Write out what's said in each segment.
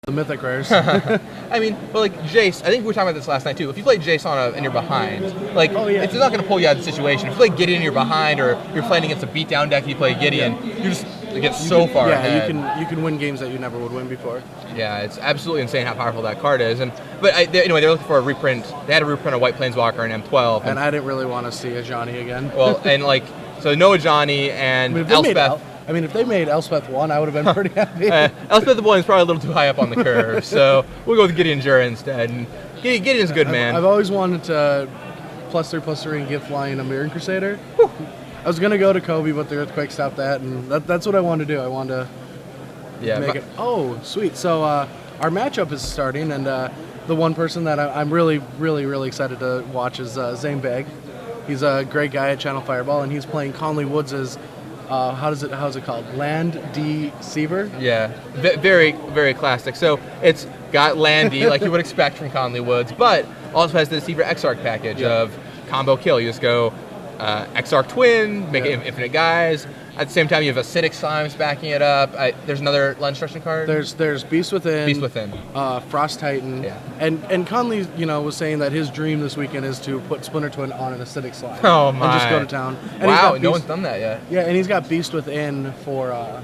The mythic rares. I mean, but like Jace, I think we were talking about this last night too. If you play Jace and you're behind, like it's not going to pull you out of the situation. If you play Gideon and you're behind, or you're playing against a beatdown deck and you play Gideon, you just get so far ahead. You can win games that you never would win before. Yeah, it's absolutely insane how powerful that card is. Anyway, they were looking for a reprint. They had a reprint of White Planeswalker and M12. And I didn't really want to see a Johnny again. Well, and like so no Johnny and Elspeth. If they made Elspeth 1, I would have been pretty happy. Elspeth 1 is probably a little too high up on the curve, so we'll go with Gideon Jura instead. And Gideon's a good man. I've always wanted to +3/+3 and give flying a Mirror Crusader. Whew. I was going to go to Kobe, but the Earthquake stopped that, and that's what I wanted to do. I wanted to make it. Oh, sweet. So our matchup is starting, and the one person that I'm really, really, really excited to watch is Zaiem. He's a great guy at Channel Fireball, and he's playing Conley Woods' how's it called? Land Deceiver? Yeah, very, very classic. So it's got Landy, like you would expect from Conley Woods, but also has the Deceiver Exarch package of combo kill. You just go Exarch Twin, make it infinite guys. At the same time, you have Acidic Slimes backing it up. There's another land destruction card. There's Beast Within. Beast Within. Frost Titan. Yeah. And Conley, was saying that his dream this weekend is to put Splinter Twin on an Acidic Slime. Oh my! And just go to town. And wow, no one's done that yet. Yeah, and he's got Beast Within for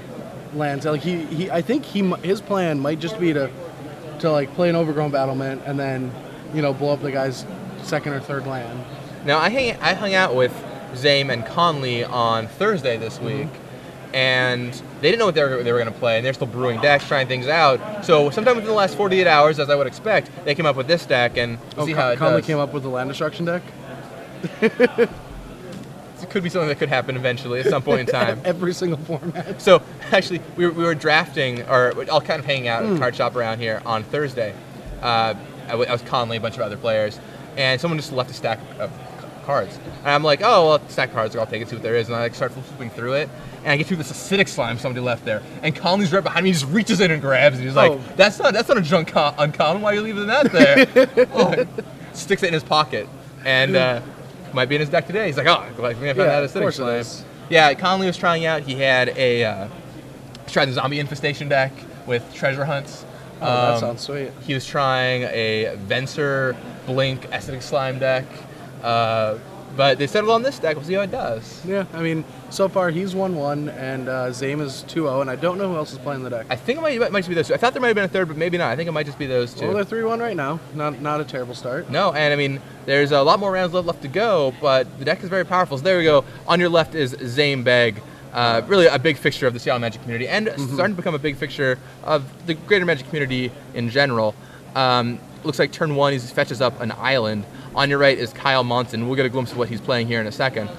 lands. Like I think his plan might just be to like play an Overgrown Battlement and then blow up the guy's second or third land. Now I hung out with Zaiem and Conley on Thursday this week, and they didn't know what they were going to play, and they're still brewing decks, trying things out. So sometime within the last 48 hours, as I would expect, they came up with this deck, and see how it Conley does. came up with the land destruction deck? It could be something that could happen eventually at some point in time. Every single format. So actually, we were drafting, or all kind of hanging out at a card shop around here on Thursday. I was Conley, a bunch of other players, and someone just left a stack of cards. And I'm like, oh, well, stack cards, I'll take it, see what there is. And I start flipping through it, and I get through this Acidic Slime somebody left there. And Conley's right behind me, he just reaches in and grabs it. He's like, that's not a junk uncommon, why are you leaving that there? Sticks it in his pocket. And might be in his deck today. He's like, oh, I found that Acidic Slime. Yeah, Conley was trying out, he had tried the Zombie Infestation deck with treasure hunts. Oh, that sounds sweet. He was trying a Venser Blink Acidic Slime deck. But they settled on this deck. We'll see how it does. Yeah, I mean, so far he's 1-1, and Zaiem is 2-0, and I don't know who else is playing the deck. I think it might just be those two. I thought there might have been a third, but maybe not. I think it might just be those two. Well, they're 3-1 right now. Not a terrible start. No, and I mean, there's a lot more rounds left to go, but the deck is very powerful. So there we go. On your left is Zaiem. Really a big fixture of the Seattle Magic community, and starting to become a big fixture of the greater Magic community in general. Looks like turn one, he fetches up an island. On your right is Kyle Monson. We'll get a glimpse of what he's playing here in a second.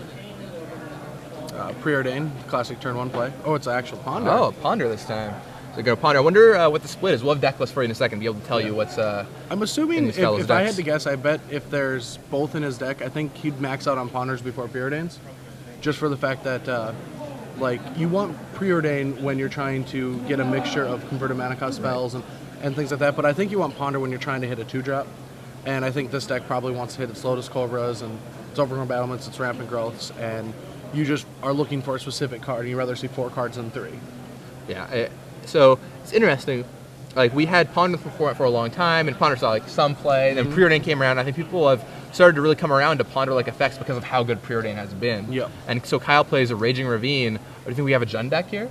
Preordain, classic turn one play. Oh, it's an actual Ponder. Oh, Ponder this time. So go Ponder. I wonder what the split is. We'll have deck list for you in a second, be able to tell you what's I'm assuming, if I had to guess, I bet if there's both in his deck, I think he'd max out on Ponders before Preordains. Just for the fact that, like, you want Preordain when you're trying to get a mixture of converted mana cost spells and things like that, but I think you want Ponder when you're trying to hit a 2-drop. And I think this deck probably wants to hit its Lotus Cobras and its Overgrown Battlements, its Rampant Growths, and you just are looking for a specific card, and you'd rather see 4 cards than 3. Yeah, so it's interesting. Like, we had Ponder for a long time, and Ponder saw like some play, and then Preordain came around. I think people have started to really come around to Ponder-like effects because of how good Preordain has been. Yeah. And so Kyle plays a Raging Ravine. Do you think we have a Jund deck here?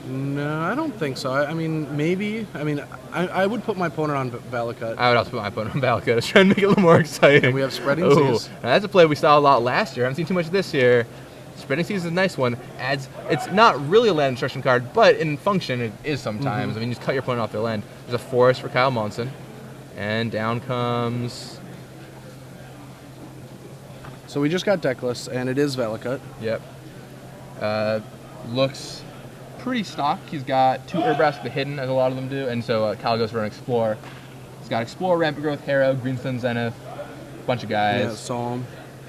No, I don't think so. I mean, maybe. I mean, I would put my opponent on Valakut. I would also put my opponent on Valakut. I was trying to make it a little more exciting. And we have Spreading Seas. Now that's a play we saw a lot last year. I haven't seen too much this year. Spreading Seas is a nice one. It's not really a land destruction card, but in function it is sometimes. I mean, you just cut your opponent off their land. There's a Forest for Kyle Monson. And down comes... So we just got deck lists, and it is Valakut. Yep. Looks pretty stock. He's got 2 Urbrass with the Hidden, as a lot of them do, and so Kyle goes for an Explore. He's got Explore, Rampant Growth, Harrow, Greenstone Zenith, bunch of guys. Yeah, Psalm.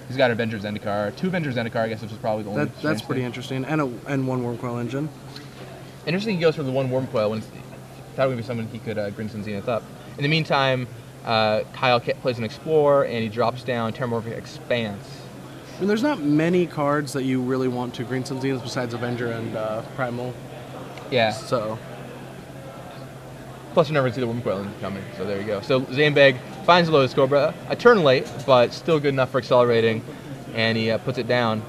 He's got Avenger Zendikar, 2 Avenger Zendikar, I guess, which is probably the only. That's pretty interesting, and 1 Wormcoil Engine. Interesting, he goes for the 1 Wormcoil when that would be someone he could Greenstone Zenith up. In the meantime, Kyle plays an Explore, and he drops down Terramorphic Expanse. I mean, there's not many cards that you really want to Greenstone Zenith besides Avenger and Primal. Yeah. So. Plus, you never see the Wurmcoil coming, so there you go. So Zaiem finds the Lotus Cobra, a turn late, but still good enough for accelerating, and he puts it down.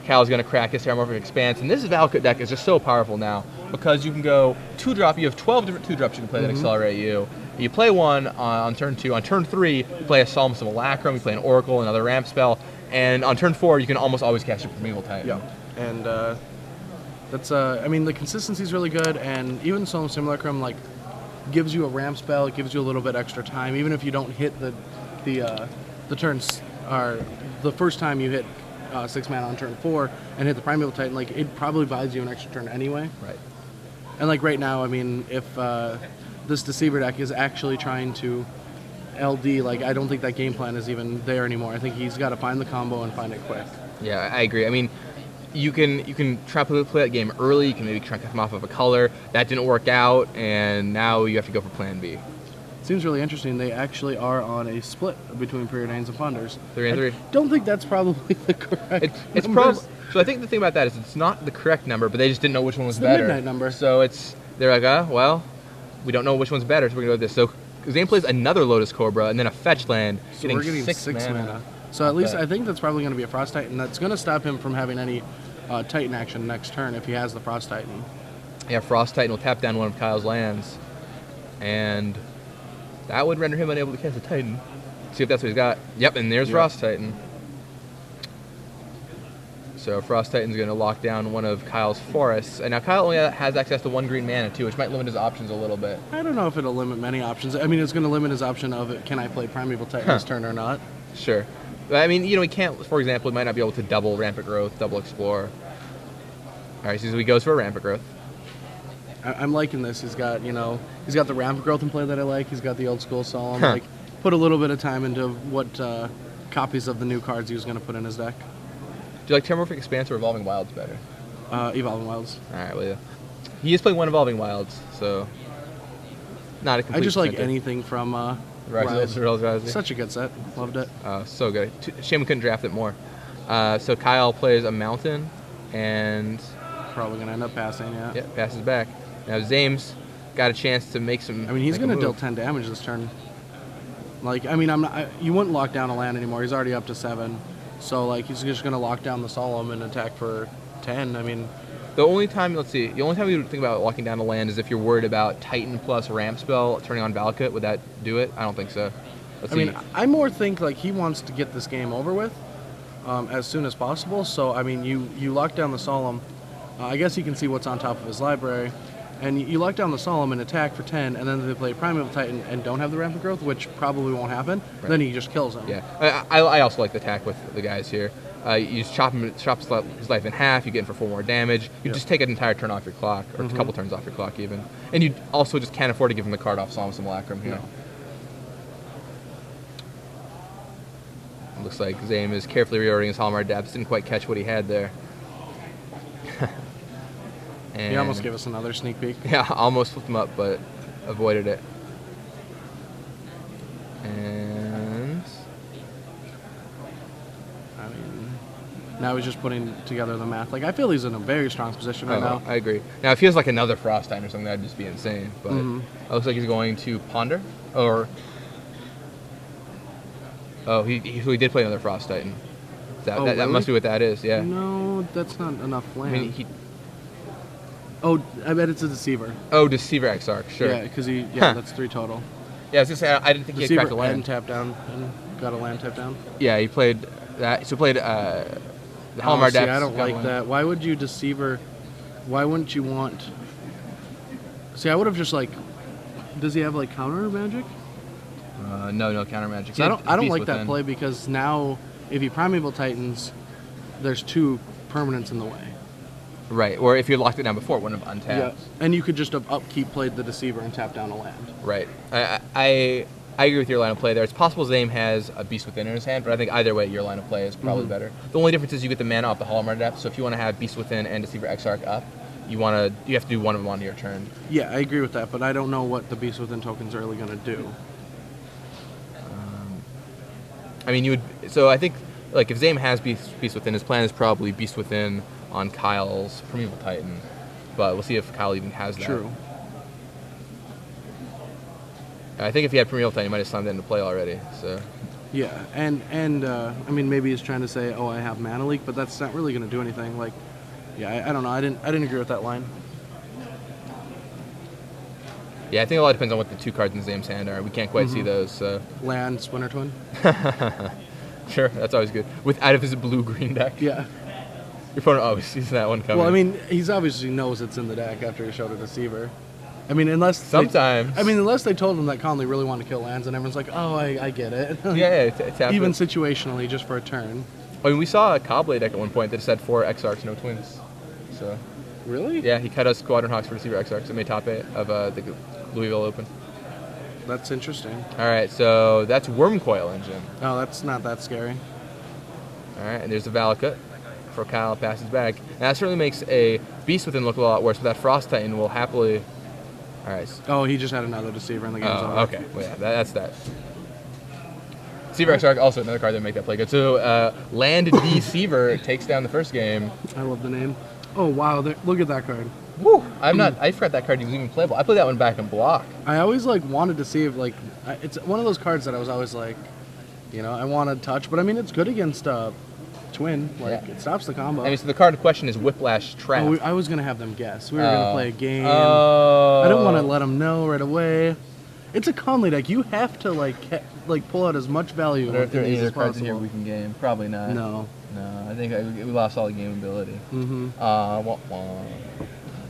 Kyle's going to crack his Terramorphic Expanse, and this Valakut deck is just so powerful now, because you can go 2-drop, you have 12 different 2-drops you can play that accelerate you. You play one on turn 2, on turn 3, you play a Solemn Simulacrum, you play an Oracle, another Ramp spell, and on turn 4, you can almost always cast your Primeval Titan. Yeah, and that's, I mean, the consistency is really good, and even Solemn Simulacrum, like, gives you a Ramp spell, it gives you a little bit extra time, even if you don't hit the turns, or the first time you hit 6 mana on turn 4 and hit the Primeval Titan, like, it probably buys you an extra turn anyway. Right. And, like, right now, I mean, if this Deceiver deck is actually trying to LD, like, I don't think that game plan is even there anymore. I think he's got to find the combo and find it quick. Yeah, I agree. I mean, you can try to play that game early. You can maybe try to cut them off of a color. That didn't work out, and now you have to go for plan B. Seems really interesting. They actually are on a split between Preordains and Ponders. 3 and 3. I don't think that's probably the correct It's probably. So I think the thing about that is it's not the correct number, but they just didn't know which one was it's better. The midnight number. So they're like, well, we don't know which one's better, so we're going to go with this. So Zaiem plays another Lotus Cobra and then a fetch land, so we're getting 6 mana. So at least I think that's probably going to be a Frost Titan. That's going to stop him from having any Titan action next turn if he has the Frost Titan. Yeah, Frost Titan will tap down one of Kyle's lands, and that would render him unable to cast a Titan. See if that's what he's got. Yep, and there's Frost Titan. So Frost Titan's going to lock down one of Kyle's forests. And now Kyle only has access to 1 green mana, too, which might limit his options a little bit. I don't know if it'll limit many options. I mean, it's going to limit his option of, can I play Primeval Titan this turn or not? Sure. But, I mean, you know, he can't, for example, he might not be able to double Rampant Growth, double Explore. All right, so he goes for a Rampant Growth. I'm liking this. He's got, he's got the Rampant Growth in play that I like. He's got the old school Solemn. Like, put a little bit of time into what copies of the new cards he was going to put in his deck. Do you like Terramorphic Expanse or Evolving Wilds better? Evolving Wilds. All right, well, yeah. He is playing one Evolving Wilds, so not a complete I just like center. anything from Rise. Such a good set. Loved it. So good. Shame we couldn't draft it more. So Kyle plays a Mountain, and probably going to end up passing, yeah. Yeah, passes back. Now Zaim's got a chance to make some. I mean, he's going to deal 10 damage this turn. Like, I mean, you wouldn't lock down a land anymore. He's already up to 7. So, like, he's just going to lock down the Solemn and attack for 10. I mean, the only time you would think about locking down a land is if you're worried about Titan plus Ramp spell turning on Valakut. Would that do it? I don't think so. I mean, I more think, like, he wants to get this game over with as soon as possible. So, I mean, you lock down the Solemn. I guess he can see what's on top of his library. And you lock down the Solemn and attack for 10, and then they play Primeval Titan and don't have the Rampant Growth, which probably won't happen. Right. Then he just kills him. Yeah, I also like the attack with the guys here. You just chop his life in half, you get in for 4 more damage. You just take an entire turn off your clock, or a couple turns off your clock even. And you also just can't afford to give him the card off Solemn Simulacrum here. No. Looks like Zaiem is carefully reordering his Hallmark Depths. Didn't quite catch what he had there. He almost gave us another sneak peek. Yeah, almost flipped him up, but avoided it. And I mean, now he's just putting together the math. Like, I feel he's in a very strong position right now. I agree. Now, if he has like another Frost Titan or something, that'd just be insane. But it looks like he's going to Ponder, or he did play another Frost Titan. That really? Must be what that is. Yeah. No, that's not enough land. I mean, I bet it's a Deceiver. Oh, Deceiver Exarch, sure. Yeah, because that's 3 total. Yeah, I was gonna say I didn't think Deceiver he had cracked a land. And tap down and got a land tap down. Yeah, he played that. So he played the Hallmark Depths. I don't like that. Why would you Deceiver? Why wouldn't you want? See, I would have just like. Does he have like counter magic? No counter magic. So I don't like that play because now if he Primeval Titans, there's 2 permanents in the way. Right, or if you locked it down before, it wouldn't have untapped. Yeah, and you could just upkeep played the Deceiver and tap down a land. Right. I agree with your line of play there. It's possible Zaiem has a Beast Within in his hand, but I think either way, your line of play is probably better. The only difference is you get the mana off the Hallmark Depth, so if you want to have Beast Within and Deceiver Exarch up, you have to do one of them on your turn. Yeah, I agree with that, but I don't know what the Beast Within tokens are really going to do. I mean, so I think, like, if Zaiem has Beast Within, his plan is probably Beast Within on Kyle's Primeval Titan, but we'll see if Kyle even has that. True. I think if he had Premier Time, he might have slammed that into play already. So. Yeah, and I mean, maybe he's trying to say, oh, I have Mana Leak, but that's not really going to do anything. Like, yeah, I don't know. I didn't agree with that line. Yeah, I think a lot depends on what the 2 cards in Zaim's hand are. We can't quite see those. So. Land, Splinter Twin. Sure, that's always good. Out of his blue-green deck. Yeah. Your opponent always sees that one coming. Well, I mean, he's obviously knows it's in the deck after he showed a Deceiver. I mean, unless they told him that Conley really wanted to kill lands, and everyone's like, oh, I get it. Yeah, even situationally, just for a turn. I mean, we saw a Cobblade deck at one point that said 4 Exarchs, no Twins. So. Really? Yeah, he cut us Squadron Hawks for Deceiver Exarchs and made top 8 of the Louisville Open. That's interesting. All right, so that's Wormcoil Engine. Oh, that's not that scary. All right, and there's the Valakut for Kyle passes back. And that certainly makes a Beast Within look a lot worse, but that Frost Titan will happily... All right. Oh, he just had another Deceiver in the game. Oh, okay. Well, yeah, that's that. Deceiver Exarch, also another card that make that play good. So, Land Deceiver takes down the first game. I love the name. Oh, wow. Look at that card. Woo! I forgot that card was even playable. I played that one back in block. I always, wanted to see if, it's one of those cards that I was always I want to touch. But, I mean, it's good against Twin. It stops the combo. I mean, so the card in question is Whiplash Trap. Oh, I was going to have them guess. We were going to play a game. I don't want to let them know right away. It's a Conley deck. You have to, pull out as much value. Are there any other cards in here we can game? Probably not. No. I think we lost all the game ability. Mm-hmm. Oh,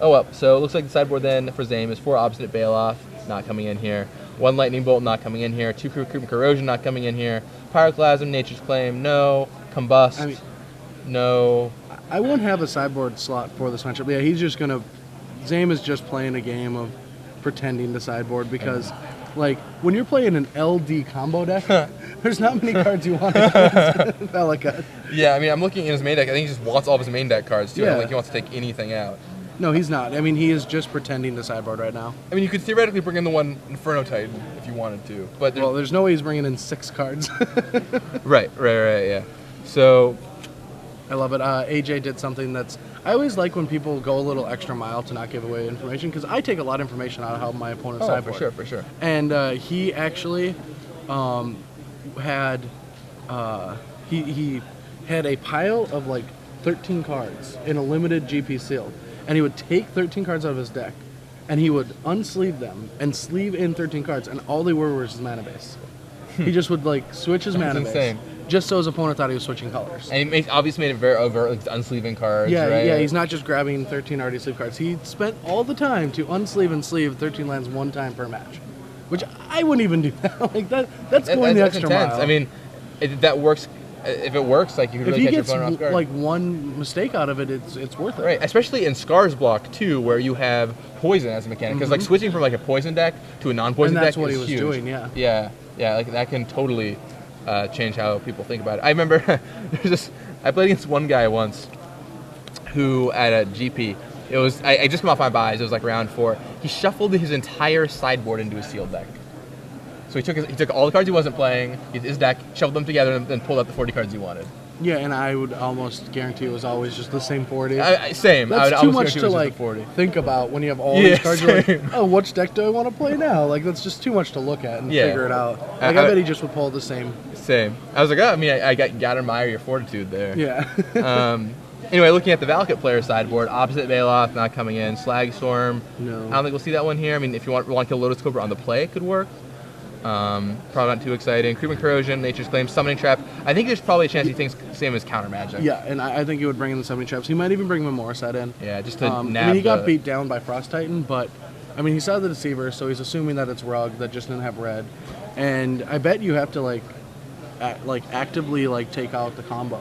well. So it looks like the sideboard then for Zaim is 4 Obstinate Bailoff, not coming in here. 1 Lightning Bolt, not coming in here. 2 Recruitment Corrosion, not coming in here. Pyroclasm, Nature's Claim, no. Combust, no. I won't have a sideboard slot for this matchup. Yeah, he's just going to... Zaim is just playing a game of pretending to sideboard because, when you're playing an LD combo deck, there's not many cards you want to Valakut. Yeah, I mean, I'm looking in his main deck. I think he just wants all of his main deck cards, too. Yeah. I don't think he wants to take anything out. No, he's not. I mean, he is just pretending to sideboard right now. I mean, you could theoretically bring in the 1 Inferno Titan if you wanted to. But there's no way he's bringing in 6 cards. Right, yeah. So... I love it. AJ did something that's... I always like when people go a little extra mile to not give away information, because I take a lot of information out of how my opponent's sideboard. For sure. And he actually had... he had a pile of, 13 cards in a limited GP seal. And he would take 13 cards out of his deck, and he would unsleeve them and sleeve in 13 cards, and all they were was his mana base. He just would switch his mana base, just so his opponent thought he was switching colors. And he obviously made it very overt, unsleeving cards. Yeah, right? Yeah. He's not just grabbing 13 already sleeved cards. He spent all the time to unsleeve and sleeve 13 lands 1 time per match, which I wouldn't even do that. That's going the extra intense. mile. I mean, that works. If it works, you could really catch your opponent off guard. If he gets one mistake out of it, it's worth it. Right, especially in Scar's block too, where you have poison as a mechanic. Because switching from a poison deck to a non-poison deck is huge. And that's what he was doing. Yeah. Yeah. That can totally change how people think about it. I remember I played against one guy once who at a GP. It was I just come off my buys. It was round 4. He shuffled his entire sideboard into a sealed deck. So he took all the cards he wasn't playing, his deck, shuffled them together, and then pulled out the 40 cards he wanted. Yeah, and I would almost guarantee it was always just the same 40. Same. That's too much to think about when you have all these cards. You're like, oh, which deck do I want to play now? That's just too much to look at and figure it out. I bet he just would pull the same. Same. I was like, I got to admire your fortitude there. Yeah. Anyway, looking at the Valakut player sideboard, Opposite Bailoff not coming in, Slagstorm. No. I don't think we'll see that one here. I mean, if you want to kill Lotus Cobra on the play, it could work. Probably not too exciting. Creeping Corrosion, Nature's Claim, Summoning Trap. I think there's probably a chance he thinks same as Counter Magic. Yeah, and I think he would bring in the Summoning Traps. He might even bring Memoir set in. Yeah, just to nab he got beat down by Frost Titan, but he saw the Deceiver, so he's assuming that it's Rug that just didn't have red. And I bet you have to actively take out the combo.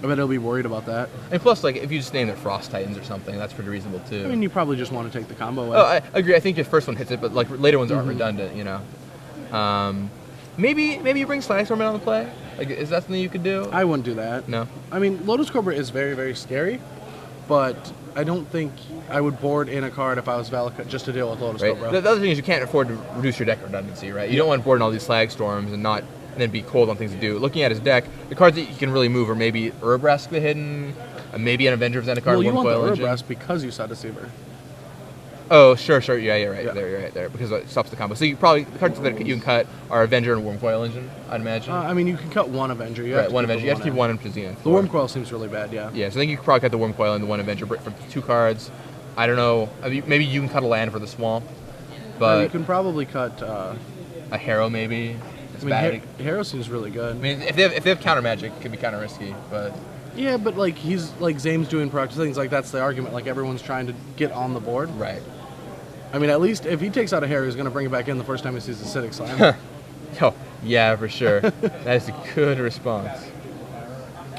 I bet he'll be worried about that. And plus, if you just name it Frost Titans or something, that's pretty reasonable too. I mean, you probably just want to take the combo away. Oh, I agree. I think your first one hits it, but later ones aren't redundant, Maybe you bring Slagstorm in on the play. Is that something you could do? I wouldn't do that. No. I mean, Lotus Cobra is very, very scary, but I don't think I would board in a card if I was Valakut just to deal with Lotus Cobra. The other thing is you can't afford to reduce your deck redundancy, right? You don't want to board in all these Slagstorms and then be cold on things to do. Looking at his deck, the cards that you can really move are maybe Urbrask the Hidden, maybe an Avenger of Zendikar. Well, you want the Urbrask because you saw Deceiver. Oh, sure. Yeah, you're right there, because it stops the combo. So the cards that you can cut are Avenger and Wormcoil Engine, I'd imagine. I mean, you can cut one Avenger. You have to one Avenger. You have to keep one in Zenith. The Wormcoil seems really bad, yeah. Yeah, so I think you could probably cut the Wormcoil and the one Avenger for 2 cards. I don't know. I mean, maybe you can cut a land for the swamp, but you can probably cut a Harrow maybe. I mean, Harrow seems really good. I mean, if they have counter magic, it could be kind of risky, but. Yeah, but like Zaim's doing practice things, like that's the argument. Like everyone's trying to get on the board. Right. I mean, at least if he takes out a Harrow, he's going to bring it back in the first time he sees the acidic slime. Oh, yeah, for sure. That is a good response.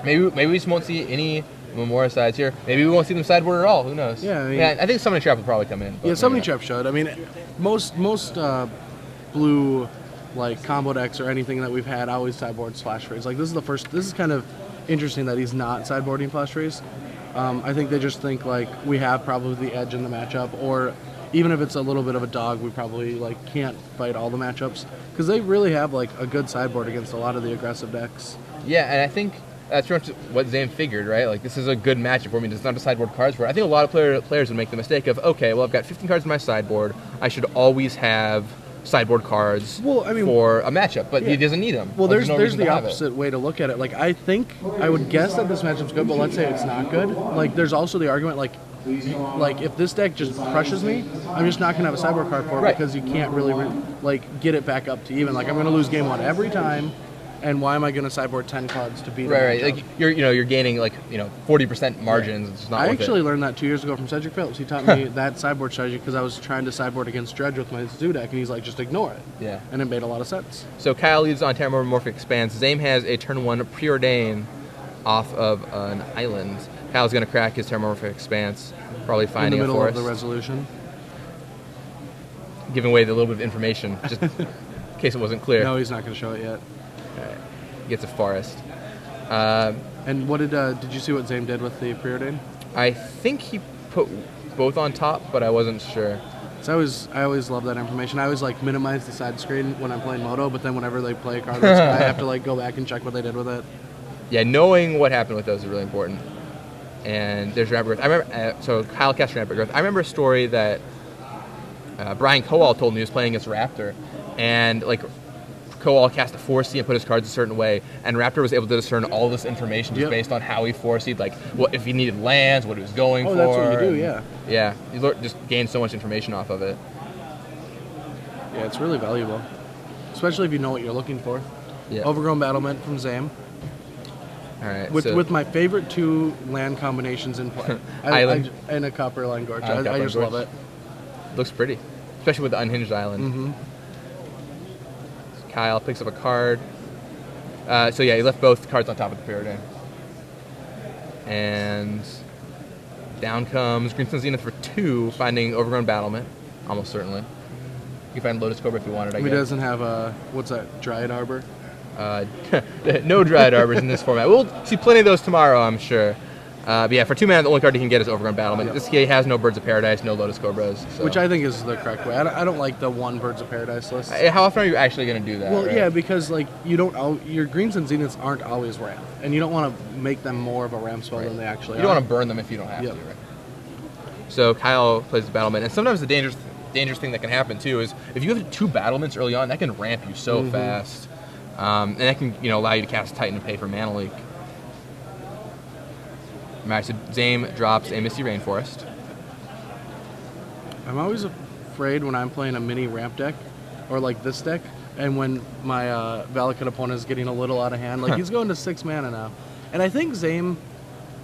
Maybe we just won't see any Memorial sides here. Maybe we won't see them sideboard at all. Who knows? Yeah, I mean, I think Summoning Trap will probably come in. Yeah, Summoning Trap should. I mean, most blue like combo decks or anything that we've had always sideboard Flash Freeze. Like this is kind of interesting that he's not sideboarding Flash Freeze. I think they just think like we have probably the edge in the matchup, or even if it's a little bit of a dog, we probably like can't fight all the matchups because they really have like a good sideboard against a lot of the aggressive decks. Yeah, and I think that's pretty much what Zaim figured, right? Like this is a good matchup for me. It's not a sideboard cards for. I think a lot of players would make the mistake of, okay, well I've got 15 cards in my sideboard. I should always have sideboard cards for a matchup, but he doesn't need them. Well, there's the opposite way to look at it. Like I would guess that this matchup's good, but let's say it's not good. Like there's also the argument like if this deck just crushes me, I'm just not gonna have a sideboard card for it because you can't really get it back up to even. Like I'm gonna lose game 1 every time. And why am I going to sideboard 10 cards to beat it? Right. Like you're gaining 40% margins. It's not. I actually learned that 2 years ago from Cedric Phillips. He taught me that sideboard strategy because I was trying to sideboard against Dredge with my Zoo deck, and he's like, just ignore it. Yeah. And it made a lot of sense. So Kyle leads on Terramorphic Expanse. Zaim has a turn 1 Preordain off of an island. Kyle's going to crack his Terramorphic Expanse, probably finding a forest. In the middle of the resolution. Giving away the little bit of information, just in case it wasn't clear. No, he's not going to show it yet. Gets a forest. And what did you see what Zaim did with the Preordain? I think he put both on top, but I wasn't sure. So I always love that information. I always minimize the side screen when I'm playing Moto, but then whenever they play a card, I have to go back and check what they did with it. Yeah, knowing what happened with those is really important. And there's Rampart Growth. I remember, so Kyle cast Rampart Growth. I remember a story that Brian Kowal told me. He was playing against Raptor, and Kowal cast a 4C and put his cards a certain way, and Raptor was able to discern all this information just based on how he 4C'd, what if he needed lands, what he was going for. Oh, that's what you do, yeah. Yeah, you just gained so much information off of it. Yeah, it's really valuable, especially if you know what you're looking for. Yeah. Overgrown Battlement from Zaim. All right. With my favorite 2 land combinations in play. Island. And a Copper Line Gorge. I just love it. Looks pretty, especially with the unhinged island. Mm-hmm. Kyle picks up a card. So yeah, he left both cards on top of the Preordain. And down comes Greenstone Zenith for 2, finding Overgrown Battlement, almost certainly. You can find Lotus Cobra if you wanted, I guess. He doesn't have what's that, Dryad Arbor? No Dryad Arbors in this format. We'll see plenty of those tomorrow, I'm sure. But yeah, for 2 mana, the only card he can get is Overgrown Battlement. This guy has no Birds of Paradise, no Lotus Cobras. So. Which I think is the correct way. I don't like the 1 Birds of Paradise list. How often are you actually going to do that? Well, right? yeah, because your Greens and Zeniths aren't always ramp, and you don't want to make them more of a ramp spell than they actually are. You don't want to burn them if you don't have to, right? So Kyle plays the Battlement, and sometimes the dangerous thing that can happen too is if you have 2 Battlements early on, that can ramp you so fast, and that can allow you to cast Titan and pay for Mana Leak. Alright, so Zaim drops a Misty Rainforest. I'm always afraid when I'm playing a mini ramp deck, or this deck, and when my Valakut opponent is getting a little out of hand. He's going to 6 mana now. And I think Zaim...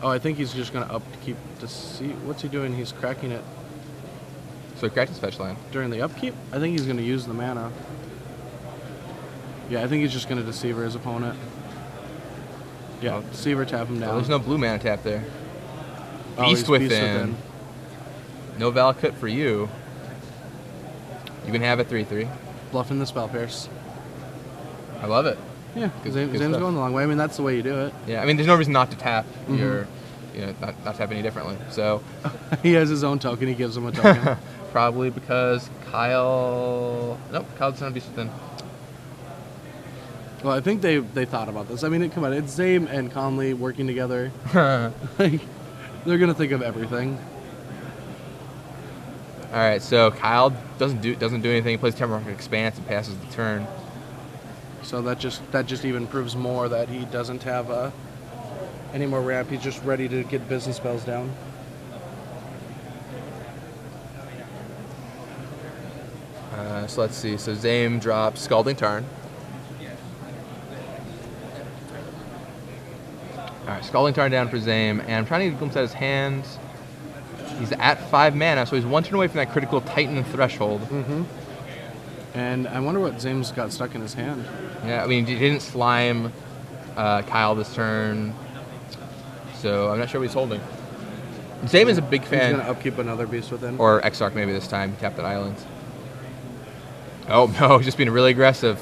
Oh, I think he's just going to upkeep to see... What's he doing? He's cracking it. So he cracked his fetch land. During the upkeep? I think he's going to use the mana. Yeah, I think he's just going to Deceiver his opponent. Yeah, Deceiver, tap him down. There's no blue mana tap there. Beast Within. No Valakut for you. You can have a 3/3. Bluffing the Spell Pierce. I love it. Yeah, Zaim's going the long way. I mean, that's the way you do it. Yeah, I mean, there's no reason not to tap your, not tap any differently. So he has his own token. He gives him a token. Probably because Kyle doesn't have Beast Within. Well, I think they thought about this. I mean, come on, it's Zaim and Conley working together. They're going to think of everything. All right, so Kyle doesn't do anything. He plays Temporary Expanse and passes the turn. So that just even proves more that he doesn't have any more ramp. He's just ready to get business spells down. So let's see. So Zaiem drops Scalding Tarn. All right, Scalding Tarn down for Zaiem, and I'm trying to get a glimpse at his hand. He's at 5 mana, so he's 1 turn away from that critical Titan threshold. Mm-hmm. And I wonder what Zaim's got stuck in his hand. Yeah, I mean, he didn't slime Kyle this turn, so I'm not sure what he's holding. Zaiem is a big fan. He's going to upkeep another Beast Within. Or Exarch maybe this time, tap that island. Oh, no, he's just being really aggressive.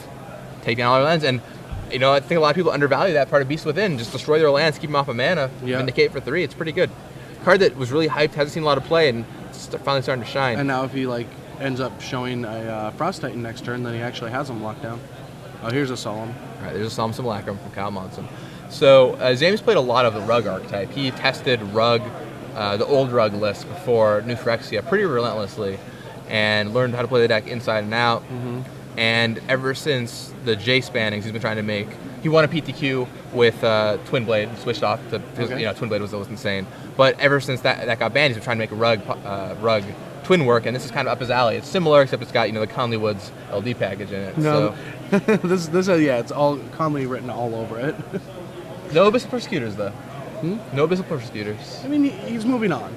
Take down all their lands, and you know, I think a lot of people undervalue that part of Beast Within. Just destroy their lands, keep them off of mana, Vindicate for 3. It's pretty good. A card that was really hyped, hasn't seen a lot of play, and it's finally starting to shine. And now if he ends up showing a Frost Titan next turn, then he actually has them locked down. Oh, here's a Solemn. All right, there's a Solemn Simulacrum from Kyle Monson. So Zaim's played a lot of the Rug archetype. He tested Rug, the old Rug list before New Phyrexia pretty relentlessly, and learned how to play the deck inside and out. Mm-hmm. And ever since the J spannings, he's been trying to make. He won a PTQ with Twin Blade, switched off to because Twin Blade was insane. But ever since that got banned, he's been trying to make a Rug Twin work, and this is kind of up his alley. It's similar, except it's got the Conley Woods LD package in it. No, so. this it's all Conley written all over it. No Abyssal Persecutors though. No Abyssal Persecutors. I mean, he's moving on.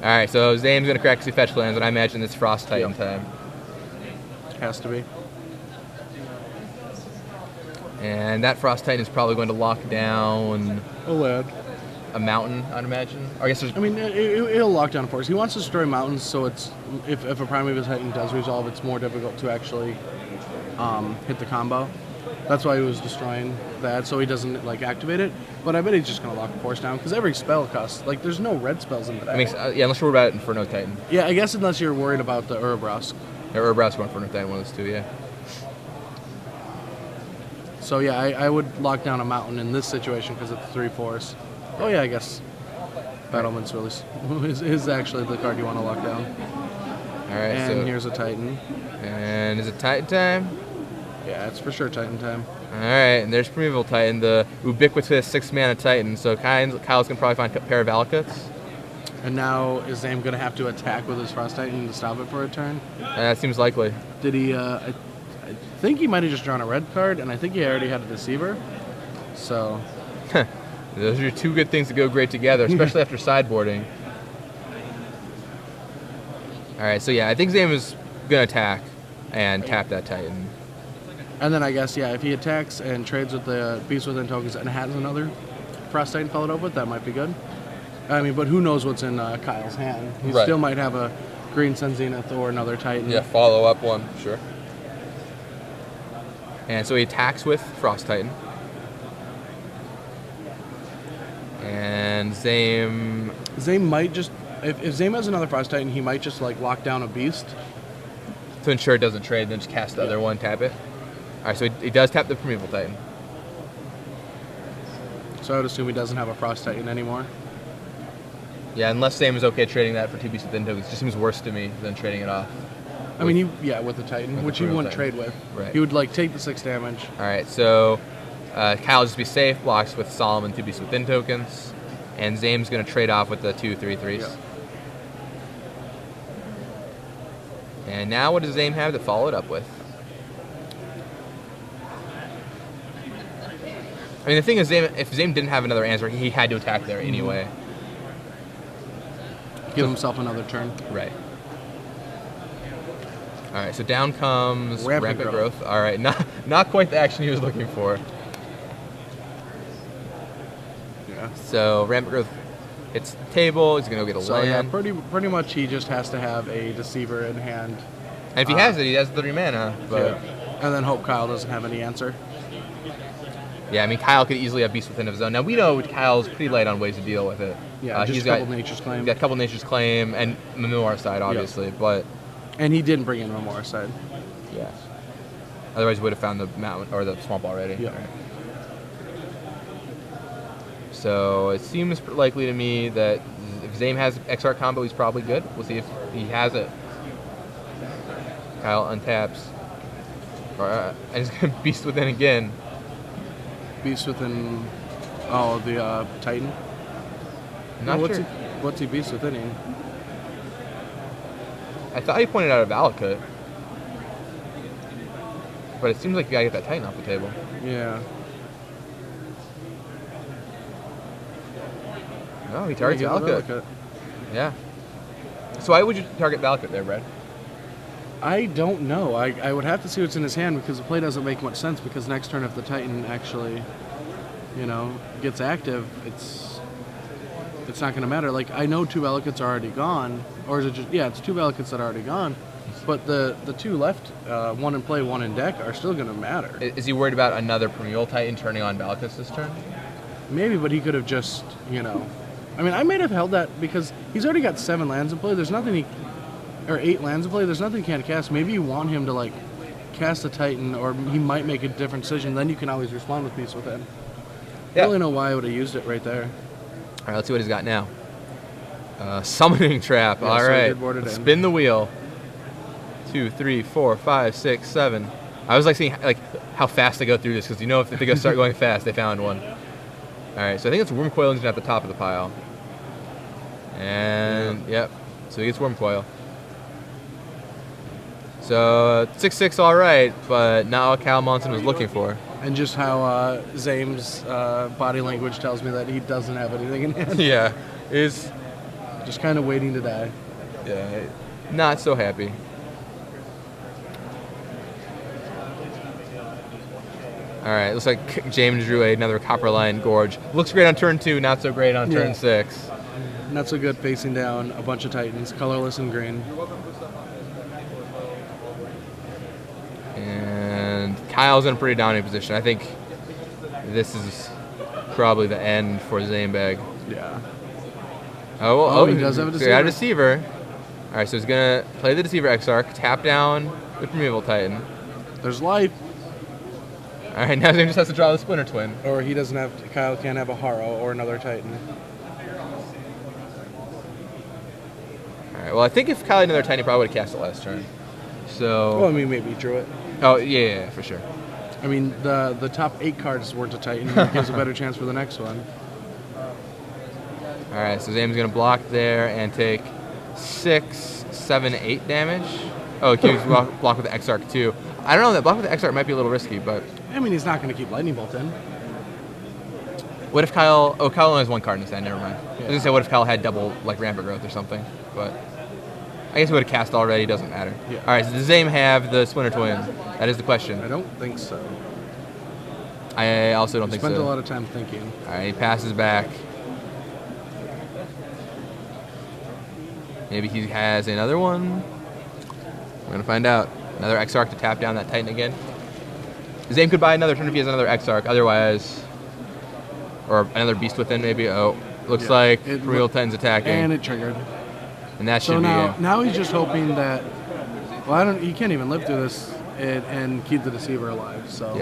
All right, so Zaim's going to correct the fetch lands, and I imagine it's Frost Titan time. Has to be. And that Frost Titan is probably going to lock down a mountain, I'd imagine. Or I guess there's. I mean, it'll lock down a forest. He wants to destroy mountains, so it's if a Primeval Titan does resolve, it's more difficult to actually hit the combo. That's why he was destroying that, so he doesn't activate it. But I bet he's just gonna lock the force down because every spell costs there's no red spells in the deck. I mean, unless you're worried about Inferno Titan. Yeah, I guess unless you're worried about the Urabrosk. Yeah, Urabrosk or Inferno Titan, one of those two. Yeah. So yeah, I would lock down a mountain in this situation because it's 3 force. Oh yeah, I guess Battlement's really is actually the card you want to lock down. All right. And here's a Titan. And is it Titan time? Yeah, it's for sure Titan time. All right, and there's Primeval Titan, the ubiquitous 6 mana Titan. So Kyle's gonna probably find a pair of Valakuts. And now is Zaim gonna have to attack with his Frost Titan to stop it for a turn? That seems likely. Did he? I think he might have just drawn a red card, and I think he already had a Deceiver. So. Those are your 2 good things to go great together, especially after sideboarding. All right, so yeah, I think Zaim is gonna attack and tap that Titan. And then I guess, yeah, if he attacks and trades with the Beast Within tokens and has another Frost Titan followed up with, that might be good. I mean, but who knows what's in Kyle's hand. He still might have a Green Sun Zenith or another Titan. Yeah, follow up one, sure. And so he attacks with Frost Titan. And Zaim might just, if Zaim has another Frost Titan, he might just lock down a Beast. To ensure it doesn't trade, then just cast the other one, tap it. All right, so he does tap the Primeval Titan. So I would assume he doesn't have a Frost Titan anymore. Yeah, unless Zaim is okay trading that for 2 Beast Within tokens. It just seems worse to me than trading it off. I mean, with the Titan, which he wouldn't trade with. Right. He would take the 6 damage. All right, so Kyle will just be safe, blocks with Solomon 2 Beast Within tokens, and Zaim's going to trade off with the 2 3/3s. Yeah. And now what does Zaim have to follow it up with? I mean, the thing is, if Zaim didn't have another answer, he had to attack there anyway. Give himself another turn. Right. All right, so down comes Rampant Growth. All right, not quite the action he was looking for. Yeah. So Rampant Growth hits the table. He's going to go get a land. Yeah, pretty much he just has to have a Deceiver in hand. And if he has it, he has 3 mana. But yeah. And then hope Kyle doesn't have any answer. Yeah, I mean, Kyle could easily have Beast Within of his own. Now, we know Kyle's pretty light on ways to deal with it. Yeah, he's got a couple Nature's Claim. He's got a couple Nature's Claim and Memoir side, obviously. Yep. But and he didn't bring in Memoir side. Yeah. Otherwise, he would have found the mountain or the swamp already. Yeah. Right. So it seems likely to me that if Zaiem has XR combo, he's probably good. We'll see if he has it. Kyle untaps. And he's going to Beast Within again. Beast Within... Oh, the Titan? Not sure. What's he Beast Within? I thought he pointed out a Valakut. But it seems like you got to get that Titan off the table. Yeah. No, he targets Valakut. Yeah. So why would you target Valakut there, Brad? I don't know. I would have to see what's in his hand because the play doesn't make much sense because next turn if the Titan actually, gets active, it's not going to matter. Like, I know 2 Valakuts are already gone. Or is it just... Yeah, it's 2 Valakuts that are already gone. But the 2 left, 1 in play, 1 in deck, are still going to matter. Is he worried about another Primeval Titan turning on Valakuts this turn? Maybe, but he could have just, I mean, I might have held that because he's already got 7 lands in play. There's nothing or 8 lands in play. There's nothing he can't cast. Maybe you want him to, like, cast a Titan, or he might make a different decision. Then you can always respond with Beast Within. I don't really know why I would have used it right there. All right, let's see what he's got now. Summoning Trap. Yeah, all so right. Let's spin the wheel. 2, 3, 4, 5, 6, 7. I was like seeing how fast they go through this because if they start going fast, they found one. All right, so I think it's Wormcoil Engine at the top of the pile. And yep, so he gets Wormcoil. So 6/6, all right, but not what Cal Monson was looking for. And just how Zaim's body language tells me that he doesn't have anything in hand. Yeah, is just kind of waiting to die. Yeah, not so happy. All right, looks like James drew another Copperline Gorge. Looks great on turn 2, not so great on turn 6. Not so good facing down a bunch of Titans, colorless and green. And Kyle's in a pretty dominant position. I think this is probably the end for Zaimbag. Yeah. Oh, he does have a Deceiver. So he got a Deceiver. All right, so he's going to play the Deceiver Exarch, tap down the Primeval Titan. There's life. All right, now Zaim just has to draw the Splinter Twin. Or he doesn't have to, Kyle can't have a Harrow or another Titan. All right, well, I think if Kyle had another Titan, he probably would have cast it last turn. So. Well, I mean, maybe he drew it. Oh, yeah, for sure. I mean, the top 8 cards weren't a Titan. It gives a better chance for the next one. All right, so Zaim's going to block there and take 6, 7, 8 damage. Oh, he can block with the Exarch too. I don't know, that block with the Exarch might be a little risky, but... I mean, he's not going to keep Lightning Bolt in. What if Kyle... Oh, Kyle only has 1 card in his hand, never mind. Yeah. I was going to say, what if Kyle had double, Rampant Growth or something, but... I guess he would have cast already, doesn't matter. Yeah. All right, so does Zaim have the Splinter Twin? That is the question. I don't think so. I also don't think so. Spent a lot of time thinking. All right, he passes back. Maybe he has another one. We're going to find out. Another Exarch to tap down that Titan again. Zaim could buy another turn if he has another Exarch. Otherwise, or another Beast Within maybe. Oh, looks like Real Titan's attacking. And it triggered. And that should so be now he's just hoping that, he can't even live through this and keep the Deceiver alive. So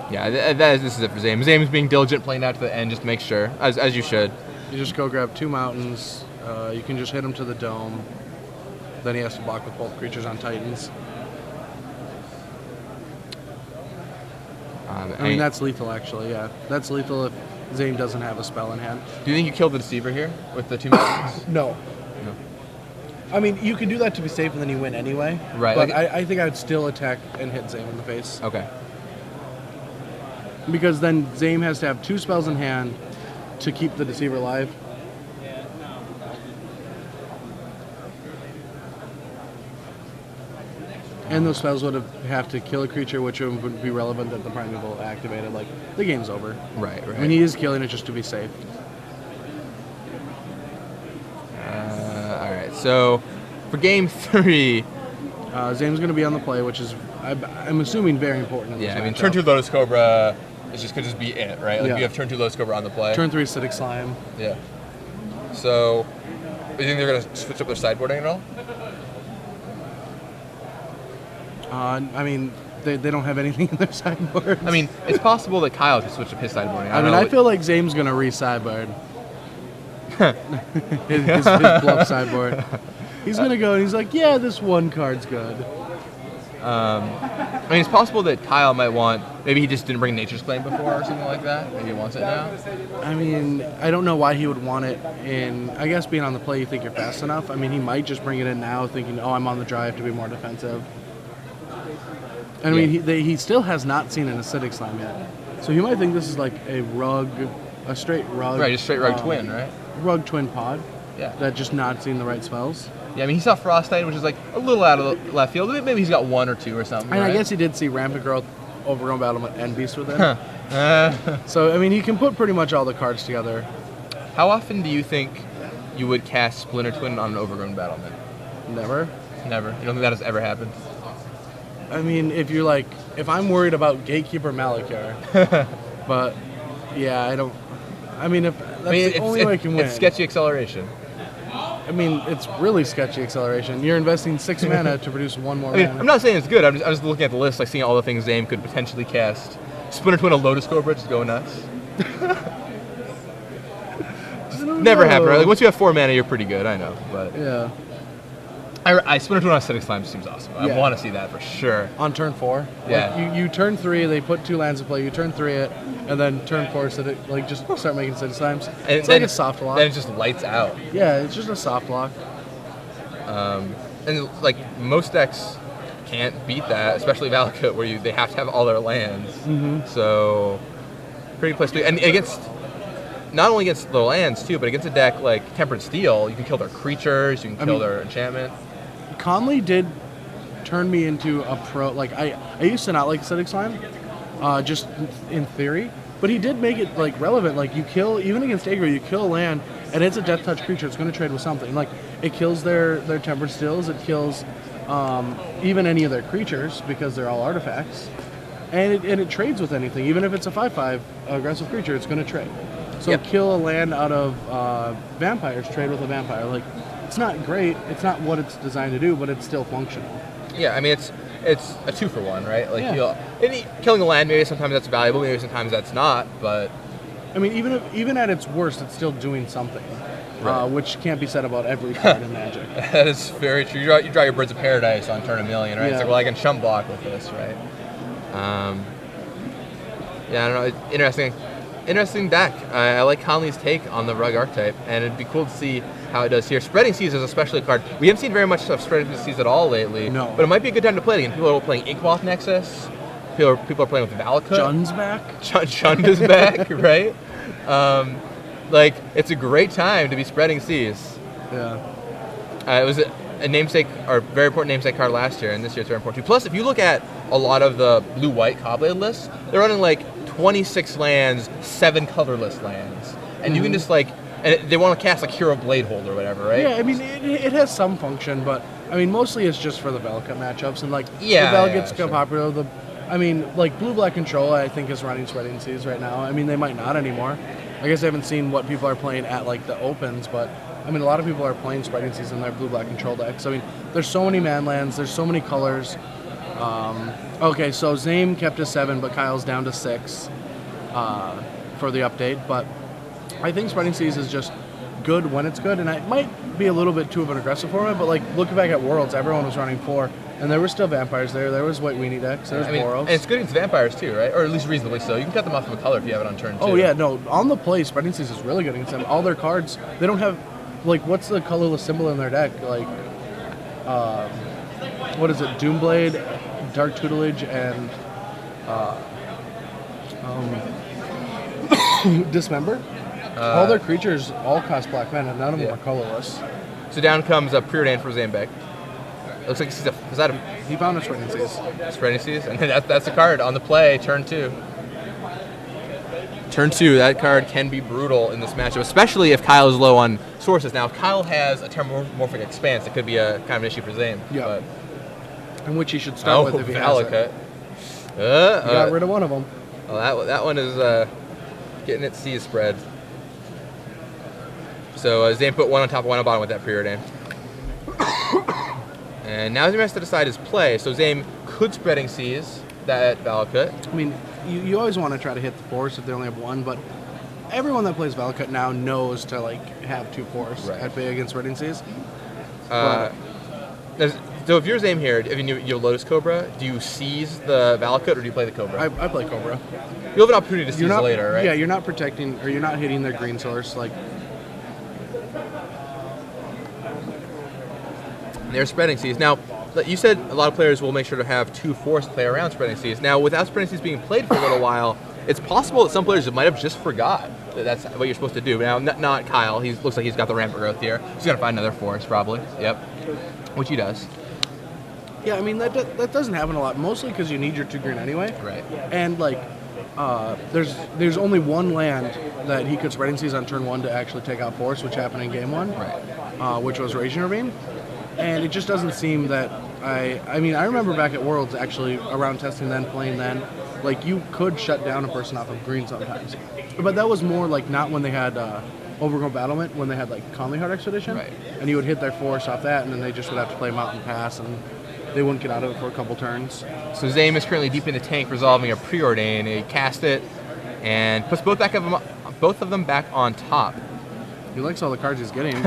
yeah, this is it for Zaim. Zaim's being diligent, playing out to the end, just to make sure, as you should. You just go grab 2 mountains. You can just hit him to the dome. Then he has to block with both creatures on Titans. I mean, that's lethal, actually, yeah. That's lethal if Zaim doesn't have a spell in hand. Do you think you killed the Deceiver here with the 2 mountains? No. I mean, you can do that to be safe and then you win anyway. Right. But I think I would still attack and hit Zaim in the face. Okay. Because then Zaim has to have 2 spells in hand to keep the Deceiver alive. And those spells would have to kill a creature, which would be relevant that the Primeval activated. Like, the game's over. Right. I mean, he is killing it just to be safe. All right. So, for game 3, Zaim's going to be on the play, which is, I'm assuming, very important. I mean, turn 2 Lotus Cobra could just be it, right? Like, you have turn 2 Lotus Cobra on the play. Turn 3 Acidic Slime. Yeah. So, do you think they're going to switch up their sideboarding at all? I mean, they don't have anything in their sideboard. I mean, it's possible that Kyle could switch up his sideboarding. I feel like Zaim's going to re-sideboard. his bluff sideboard. He's going to go and he's like, yeah, this one card's good. I mean, it's possible that Kyle might want, maybe he just didn't bring Nature's Claim before or something like that. Maybe he wants it now. I mean, I don't know why he would want it in, I guess being on the play, you think you're fast enough. I mean, he might just bring it in now thinking, oh, I'm on the drive to be more defensive. I mean, he still has not seen an Acidic Slime yet. So he might think this is like a straight rug. Right, just straight rug twin, right? Rug twin pod. Yeah. That just not seeing the right spells. Yeah, I mean, he saw Frostite, which is like a little out of left field. Maybe he's got one or two or something. And right? I guess he did see Rampant Growth, Overgrown Battlement, and Beast Within. So, I mean, he can put pretty much all the cards together. How often do you think you would cast Splinter Twin on an Overgrown Battlement? Never. Never. You don't think that has ever happened? I mean, if I'm worried about Gatekeeper Malakir, but yeah, I don't. I mean, that's the only way I can win. It's sketchy acceleration. I mean, it's really sketchy acceleration. You're investing 6 mana to produce 1 more mana. I'm not saying it's good. I'm just looking at the list, like seeing all the things Zaim could potentially cast. Splinter Twin, a Lotus Cobra, just go nuts. Never happened, right? Like, once you have 4 mana, you're pretty good. I know, but yeah. I Splinter Twin on Acidic Slime seems awesome. I want to see that for sure. On turn 4? Yeah. Like you turn 3, they put 2 lands in play, you turn 3 it, and then turn 4, so that, like, just start making Acidic Slimes. It's like a soft lock. Then it just lights out. Yeah, it's just a soft lock. And, like, most decks can't beat that, especially Valakut, where they have to have all their lands. Mm-hmm. So, pretty place to be. And against, not only against the lands, too, but against a deck like Tempered Steel, you can kill their creatures, you can kill their enchantment. Conley did turn me into a pro. Like, I used to not like Acidic Slime, just in theory, but he did make it, like, relevant. Like, you kill, even against aggro, you kill a land, and it's a Death Touch creature. It's going to trade with something. Like, it kills their Tempered Steels, it kills even any of their creatures, because they're all artifacts, and it trades with anything. Even if it's a 5/5 aggressive creature, it's going to trade. So kill a land out of vampires, trade with a vampire. Like, it's not great. It's not what it's designed to do, but it's still functional. Yeah, I mean, it's a 2-for-1, right? Like, killing a land, maybe sometimes that's valuable, maybe sometimes that's not, but... I mean, even at its worst, it's still doing something, right. Which can't be said about every card in Magic. That is very true. You draw your Birds of Paradise on turn 1,000,000, right? Yeah. It's like, well, I can chump block with this, right? Yeah, I don't know. Interesting deck. I like Conley's take on the Rug archetype, and it'd be cool to see how it does here. Spreading Seas is especially a card. We haven't seen very much of Spreading Seas at all lately. No. But it might be a good time to play it again. People are playing Inkmoth Nexus. People are playing with Valakut. Jund's back. Jund is back, right? Like, it's a great time to be Spreading Seas. Yeah. It was a namesake, or very important namesake card last year, and this year it's very important too. Plus, if you look at a lot of the blue-white Cobblade lists, they're running like 26 lands, 7 colorless lands. And you can just, like, and they want to cast like Hero Bladehold or whatever, right? Yeah, I mean, it has some function, but I mean, mostly it's just for the Valakut matchups, and like the Valakut's become popular. I mean, like Blue-Black Control, I think is running Spreading Seas right now. I mean, they might not anymore. I guess I haven't seen what people are playing at like the opens, but I mean, a lot of people are playing Spreading Seas in their Blue-Black Control decks. I mean, there's so many man lands, there's so many colors. Okay, so Zaim kept to 7, but Kyle's down to 6 for the update. But I think Spreading Seas is just good when it's good, and it might be a little bit too of an aggressive format, but like looking back at Worlds, everyone was running 4, and there were still vampires there. There was White Weenie decks. There was Boros. And it's good against vampires too, right? Or at least reasonably so. You can cut them off of a color if you have it on turn 2. Oh yeah, no. On the play, Spreading Seas is really good against them. All their cards, they don't have, like, what's the colorless symbol in their deck? Like, what is it? Doomblade, Dark Tutelage, and Dismember. All their creatures all cost black mana, and none of them are colorless. So down comes a Preordain for Zaimbeck. It looks like he found a Spreading Seas. Spreading Seas, and that's the card on the play, turn 2. Turn 2, that card can be brutal in this matchup, especially if Kyle is low on sources. Now, if Kyle has a Terramorphic Expanse, it could be a kind of an issue for Zaim. Yeah. And which he should start with if he has it. He got rid of one of them. Well, that one is getting its Seas spread. So Zaim put 1 on top, 1 on bottom with that Preordain. And now Zaim has to decide his play. So Zaim could Spreading Seas, that Valakut. I mean, you always want to try to hit the force if they only have one, but everyone that plays Valakut now knows to like have 2 force at bay against Spreading Seas. So if you're Zaiem here, if you Lotus Cobra, do you seize the Valakut or do you play the Cobra? I play Cobra. You'll have an opportunity to seize later, right? Yeah, you're not protecting, or you're not hitting their green source. Like, they're Spreading Seas. Now, you said a lot of players will make sure to have 2 force to play around Spreading Seas. Now, without Spreading Seas being played for a little while, it's possible that some players might have just forgot that that's what you're supposed to do. Now, not Kyle. He looks like he's got the rampant growth here. He's going to find another force, probably. Yep. Which he does. Yeah, I mean, that doesn't happen a lot, mostly because you need your 2 green anyway. Right. And, like, there's only one land that he could Spreading Seas on turn 1 to actually take out force, which happened in game 1. Right. Which was Raging Ravine. And it just doesn't seem that I mean, I remember back at Worlds, actually, around testing then, playing then, like, you could shut down a person off of green sometimes. But that was more, like, not when they had Overgrown Battlement, when they had, like, Conley Heart Expedition. Right. And you would hit their force off that, and then they just would have to play Mountain Pass, and they wouldn't get out of it for a couple turns. So Zaiem is currently deep in the tank resolving a Preordain. He cast it and puts both of them back on top. He likes all the cards he's getting.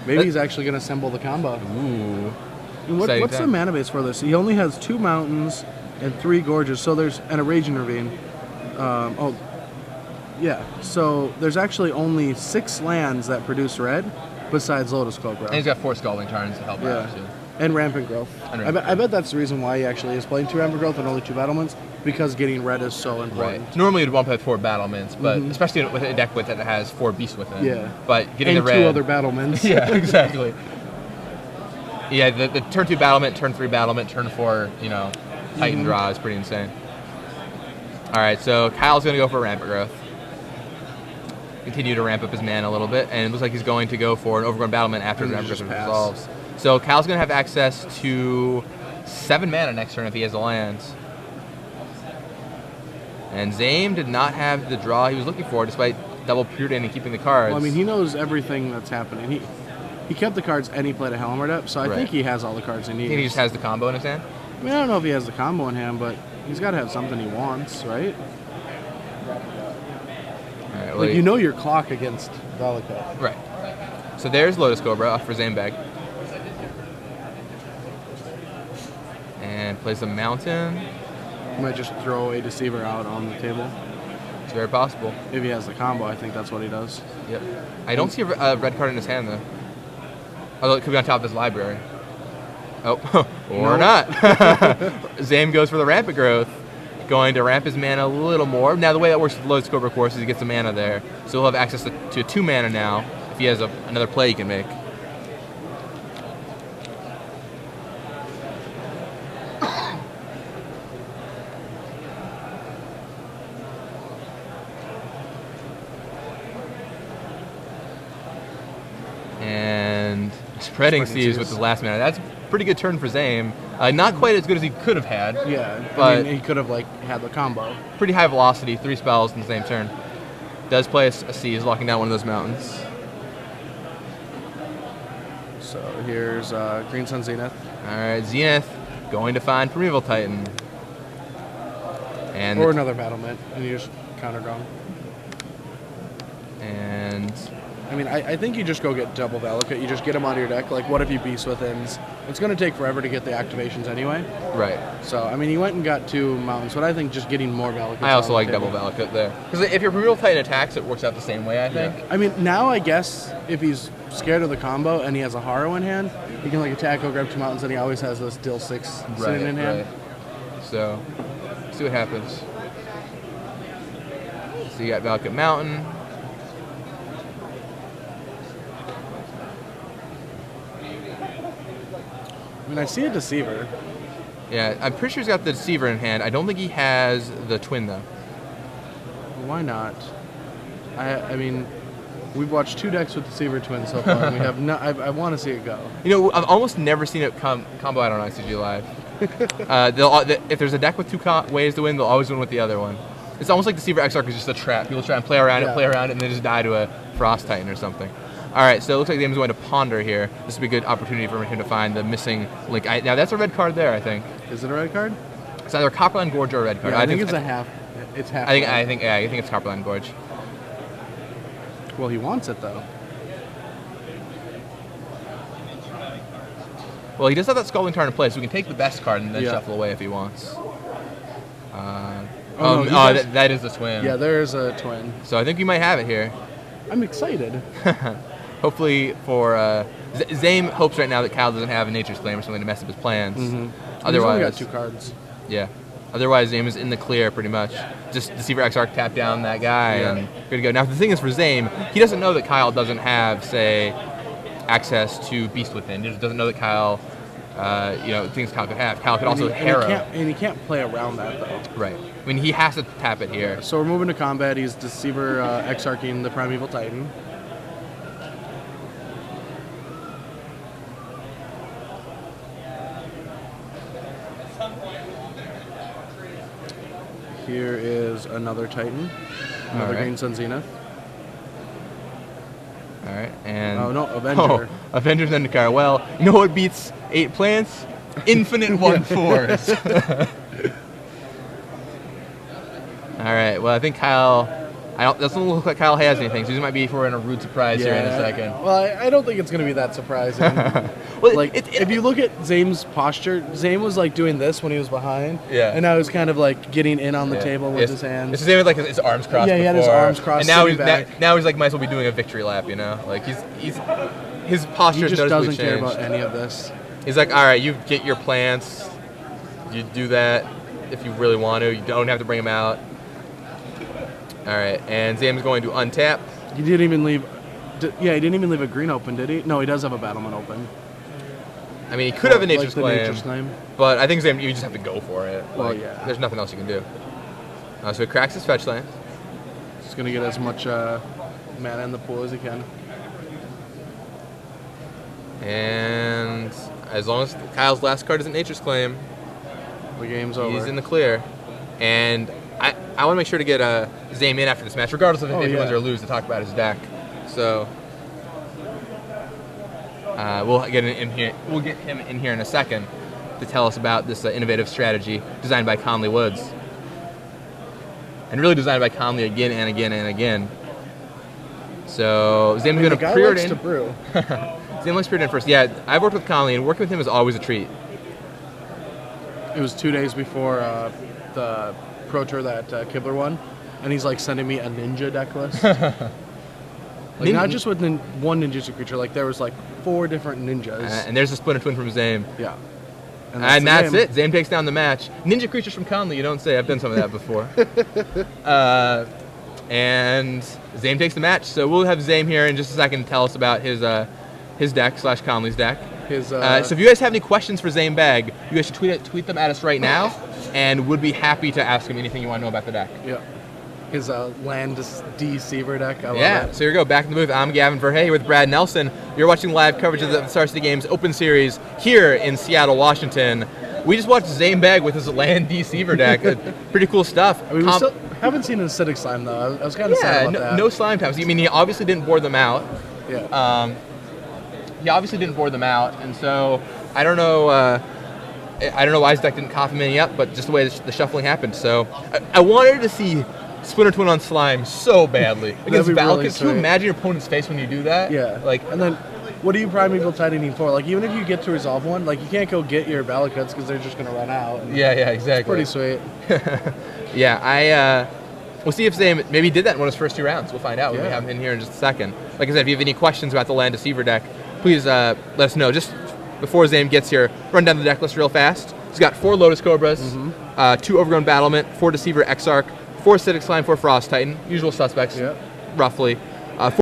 Maybe he's actually going to assemble the combo. Ooh. What's the mana base for this? He only has 2 mountains and 3 gorges, so and a Raging Ravine. Yeah. So there's actually only 6 lands that produce red, besides Lotus Cobra. And he's got 4 Scalding Tarns to help out too. And Rampant Growth. I bet that's the reason why he actually is playing 2 Rampant Growth and only 2 Battlements, because getting red is so important. Right. Normally you'd want to play 4 Battlements, but especially with a deck that has 4 beasts with it. Yeah. But getting and the red. 2 other Battlements. Yeah, exactly. Yeah, the turn 2 Battlement, turn 3 Battlement, turn 4, Titan draw is pretty insane. All right, so Kyle's going to go for Rampant Growth. Continue to ramp up his mana a little bit, and it looks like he's going to go for an Overgrown Battlement after the Rampant Growth resolves. So Kyle's going to have access to 7 mana next turn if he has a land. And Zaiem did not have the draw he was looking for, despite double Preordain and keeping the cards. Well, I mean, he knows everything that's happening. He kept the cards and he played a Helm Depth, so I think he has all the cards he needs. You think he just has the combo in his hand? I mean, I don't know if he has the combo in hand, but he's got to have something he wants, right? All right, like, you know your clock against Valakut. Right. So there's Lotus Cobra off for Zaiem bag. And plays the Mountain. He might just throw a Deceiver out on the table. It's very possible. If he has the combo, I think that's what he does. Yep. I don't see a red card in his hand, though. Although it could be on top of his library. Oh, or not. Zaiem goes for the Rampant Growth. Going to ramp his mana a little more. Now, the way that works with Lotus Cobra, of course, is he gets the mana there. So he'll have access to 2 mana now if he has another play he can make. And Spreading Seas with his last mana. That's a pretty good turn for Zaiem. Not quite as good as he could have had. Yeah, but I mean, he could have had the combo. Pretty high velocity, 3 spells in the same turn. Does play a Seas, locking down one of those mountains. So here's Green Sun Zenith. All right, Zenith going to find Primeval Titan. And or another Battlement, and you just counter draw. And I mean, I think you just go get double Valakut. You just get them out of your deck. Like, what if you Beast Withins? It's going to take forever to get the activations anyway. Right. So, I mean, you went and got 2 mountains, but I think just getting more Valakut. I also like double Valakut there. Because if your Primeval Titan attacks, it works out the same way, I think. Yeah. I mean, now I guess if he's scared of the combo and he has a Haro in hand, he can, attack, go grab 2 mountains, and he always has this Dill 6 sitting in hand. Right. So, see what happens. So you got Valakut Mountain. I mean, I see a Deceiver. Yeah, I'm pretty sure he's got the Deceiver in hand. I don't think he has the Twin, though. Why not? I mean, we've watched 2 decks with Deceiver Twins so far, and we have not. I want to see it go. I've almost never seen it combo out on ICG Live. If there's a deck with 2 ways to win, they'll always win with the other one. It's almost like Deceiver Exarch is just a trap. People try and play around it, and then just die to a Frost Titan or something. All right, so it looks like Zaiem is going to Ponder here. This would be a good opportunity for him to find the missing link. Now, that's a red card there, I think. Is it a red card? It's either Copperline Gorge or a red card. Yeah, I think it's a half. It's half. I think it's Copperline Gorge. Well, he wants it though. Well, he does have that Scalding Tarn in play, so we can take the best card and then shuffle away if he wants. That is the twin. Yeah, there is a twin. So I think we might have it here. I'm excited. Hopefully for Zaiem hopes right now that Kyle doesn't have a Nature's Claim or something to mess up his plans. Otherwise, he's only got 2 cards. Yeah. Otherwise, Zaiem is in the clear pretty much. Just Deceiver Exarch, tap down that guy, and good to go. Now, the thing is for Zaiem, he doesn't know that Kyle doesn't have, say, access to Beast Within. He just doesn't know that Kyle, things Kyle could have. Kyle could also Harrow. And he can't play around that, though. Right. I mean, he has to tap it here. So we're moving to combat. He's Deceiver Exarching the Primeval Titan. Here is another Titan, another Green Sun Zenith. All right, and Avenger. Oh, Avenger's Zendikar. Well, you know what beats 8 plants? Infinite 1/4s. All right. Well, I think Kyle. Doesn't look like Kyle has anything, so he might be for a rude surprise here in a second. Well, I don't think it's going to be that surprising. Well, if you look at Zaim's posture, Zaim was like doing this when he was behind. Yeah. And now he's kind of like getting in on the table with his hands. It's the same with like his arms crossed. Yeah, he had his arms crossed. And now he's like might as well be doing a victory lap, Like his posture is noticeably changed. He just doesn't care about any of this. He's like, all right, you get your plants. You do that if you really want to. You don't have to bring them out. All right, and Zaim's going to untap. He didn't even leave. He didn't even leave a green open, did he? No, he does have a Battlement open. I mean, he could have a Nature's Claim, but I think Zaim, you just have to go for it. Well, yeah. There's nothing else you can do. So he cracks his fetch land. He's going to get as much mana in the pool as he can. And as long as Kyle's last card isn't Nature's Claim, the game's over. He's in the clear. And I want to make sure to get Zaim in after this match, regardless of if he wins or lose, to talk about his deck. So we'll get him in here. We'll get him in here in a second to tell us about this innovative strategy designed by Conley Woods, and really designed by Conley again and again and again. So Zaim's going to preordain. Zaim likes to preordain first. Yeah, I've worked with Conley, and working with him is always a treat. It was 2 days before the Pro Tour that Kibler won, and he's like sending me a ninja deck list. Not just with one ninjutsu creature, like there was like 4 different ninjas. And there's a Splinter Twin from Zaim. Yeah. And that's it. Zaim takes down the match. Ninja creatures from Conley, you don't say. I've done some of that before. And Zaim takes the match. So we'll have Zaim here in just a second to tell us about his deck / Conley's deck. So if you guys have any questions for Zaim Bag, you guys should tweet them at us right now, and would be happy to ask him anything you want to know about the deck. Yeah. His land deceiver deck. I love it. So here we go. Back in the booth. I'm Gavin Verhey with Brad Nelson. You're watching live coverage of the Star City Games Open Series here in Seattle, Washington. We just watched Zaim Bag with his land deceiver deck. Pretty cool stuff. I mean, we still haven't seen an acidic slime though. I was kind of sad about that. No slime taps. I mean, he obviously didn't board them out. Yeah. He obviously didn't board them out, and so I don't know why his deck didn't copy him yet, but just the way the shuffling happened. So I wanted to see Splinter Twin on slime so badly against Valakut. Really, can you imagine your opponent's face when you do that? Yeah. And then, what are you Primeval Titaning for? Like, even if you get to resolve one, like, you can't go get your Valakuts because they're just going to run out. Yeah, exactly. It's pretty sweet. We'll see if Zaim maybe did that in one of his first 2 rounds. We'll find out when we have him in here in just a second. Like I said, if you have any questions about the land deceiver deck, please let us know. Just before Zaim gets here, run down the deck list real fast. He's got 4 Lotus Cobras, 2 Overgrown Battlement, 4 Deceiver Exarch, 4 Acidic Slime, 4 Frost Titan, usual suspects, roughly.